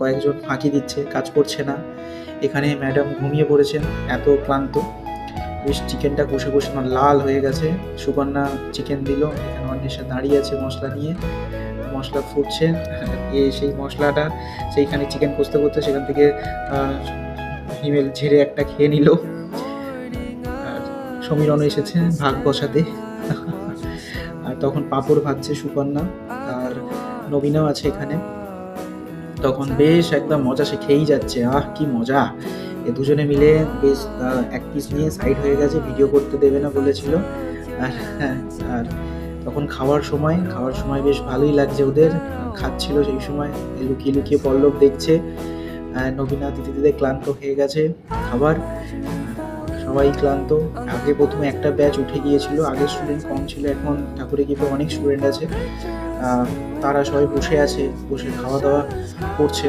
কয়েকজন ফাঁকি দিচ্ছে, কাজ করছে না। এখানে ম্যাডাম ঘুমিয়ে পড়েছেন, এত ক্লান্ত। বেশ চিকেনটা কষে কষে আমার লাল হয়ে গেছে। সুকন্যা চিকেন দিল, এখানে অন্বেষা দাঁড়িয়ে আছে মশলা নিয়ে, মশলা ফুটছে। সেই মশলাটা সেইখানে চিকেন কষতে করতে সেখান থেকে হিমেল ঝেড়ে একটা খেয়ে নিল। আর সমীরণও এসেছে ভাগ বসাতে। আর তখন পাঁপড় ভাজছে সুকন্যা, আর নবীনাও আছে এখানে। তখন বেশ একদম মজা, সে খেয়েই যাচ্ছে। কি মজা! এ দুজনে মিলে বেশ এক পিস নিয়ে সাইড হয়ে গেছে, ভিডিও করতে দেবে না বলেছিল। আর আর তখন খাওয়ার সময় বেশ ভালোই লাগছে ওদের, খাচ্ছিল সেই সময় লুকিয়ে লুকিয়ে পল্লব দেখছে। নবীনা দিতে ক্লান্ত হয়ে গেছে খাবার, সবাই ক্লান্ত। আগে প্রথমে একটা ব্যাচ উঠে গিয়েছিল, আগের স্টুডেন্ট কম ছিল, এখন ঠাকুরে গিয়ে অনেক স্টুডেন্ট আছে। তারা সবাই বসে আছে, বসে খাওয়া দাওয়া করছে।